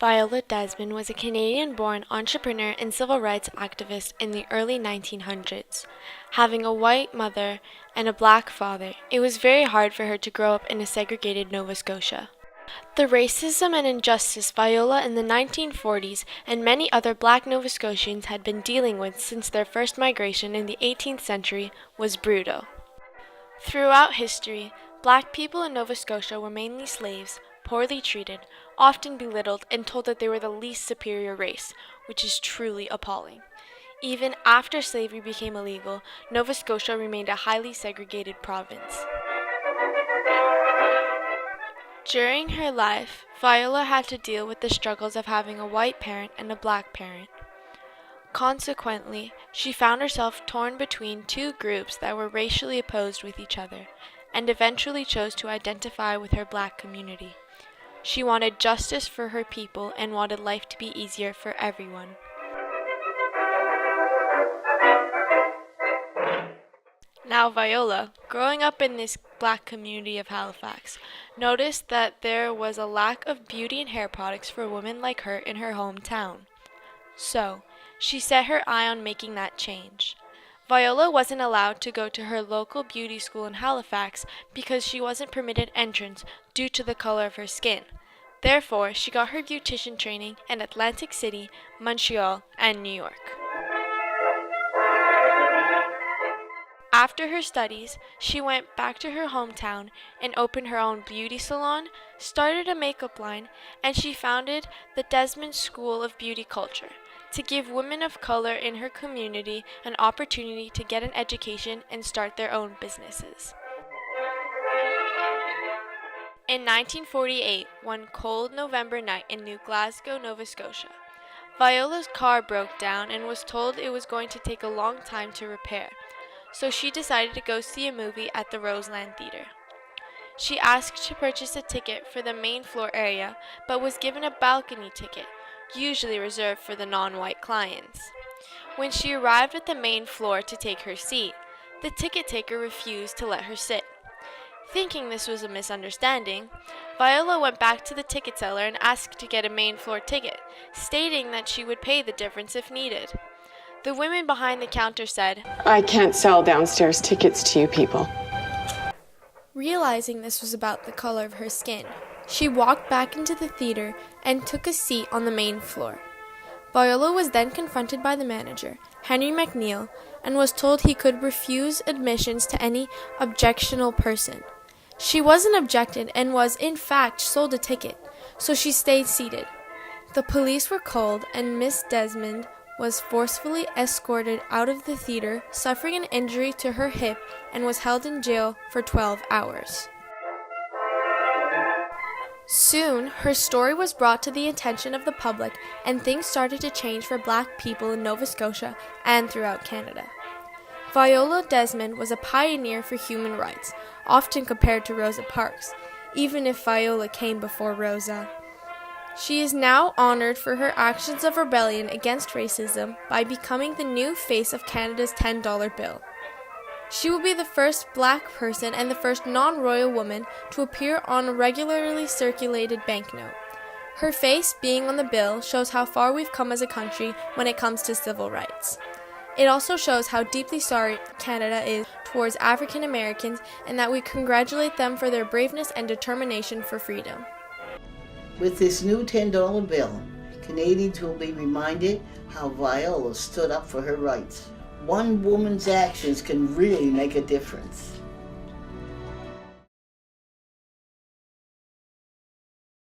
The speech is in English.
Viola Desmond was a Canadian-born entrepreneur and civil rights activist in the early 1900s. Having a white mother and a black father, it was very hard for her to grow up in a segregated Nova Scotia. The racism and injustice Viola in the 1940s and many other black Nova Scotians had been dealing with since their first migration in the 18th century was brutal. Throughout history, black people in Nova Scotia were mainly slaves, poorly treated, often belittled, and told that they were the least superior race, which is truly appalling. Even after slavery became illegal, Nova Scotia remained a highly segregated province. During her life, Viola had to deal with the struggles of having a white parent and a black parent. Consequently, she found herself torn between two groups that were racially opposed with each other, and eventually chose to identify with her black community. She wanted justice for her people and wanted life to be easier for everyone. Now Viola, growing up in this black community of Halifax, noticed that there was a lack of beauty and hair products for women like her in her hometown. So, she set her eye on making that change. Viola wasn't allowed to go to her local beauty school in Halifax because she wasn't permitted entrance due to the color of her skin. Therefore, she got her beautician training in Atlantic City, Montreal, and New York. After her studies, she went back to her hometown and opened her own beauty salon, started a makeup line, and she founded the Desmond School of Beauty Culture to give women of color in her community an opportunity to get an education and start their own businesses. In 1948, one cold November night in New Glasgow, Nova Scotia, Viola's car broke down and was told it was going to take a long time to repair, so she decided to go see a movie at the Roseland Theatre. She asked to purchase a ticket for the main floor area, but was given a balcony ticket, usually reserved for the non-white clients. When she arrived at the main floor to take her seat, the ticket taker refused to let her sit. Thinking this was a misunderstanding, Viola went back to the ticket seller and asked to get a main floor ticket, stating that she would pay the difference if needed. The women behind the counter said, "I can't sell downstairs tickets to you people." Realizing this was about the color of her skin, she walked back into the theater and took a seat on the main floor. Viola was then confronted by the manager, Henry McNeil, and was told he could refuse admissions to any objectionable person. She wasn't objected and was, in fact, sold a ticket, so she stayed seated. The police were called and Miss Desmond was forcefully escorted out of the theater, suffering an injury to her hip, and was held in jail for 12 hours. Soon, her story was brought to the attention of the public, and things started to change for black people in Nova Scotia and throughout Canada. Viola Desmond was a pioneer for human rights, often compared to Rosa Parks, even if Viola came before Rosa. She is now honored for her actions of rebellion against racism by becoming the new face of Canada's $10 bill. She will be the first black person and the first non-royal woman to appear on a regularly circulated banknote. Her face being on the bill shows how far we've come as a country when it comes to civil rights. It also shows how deeply sorry Canada is towards African Americans and that we congratulate them for their braveness and determination for freedom. With this new $10 bill, Canadians will be reminded how Viola stood up for her rights. One woman's actions can really make a difference.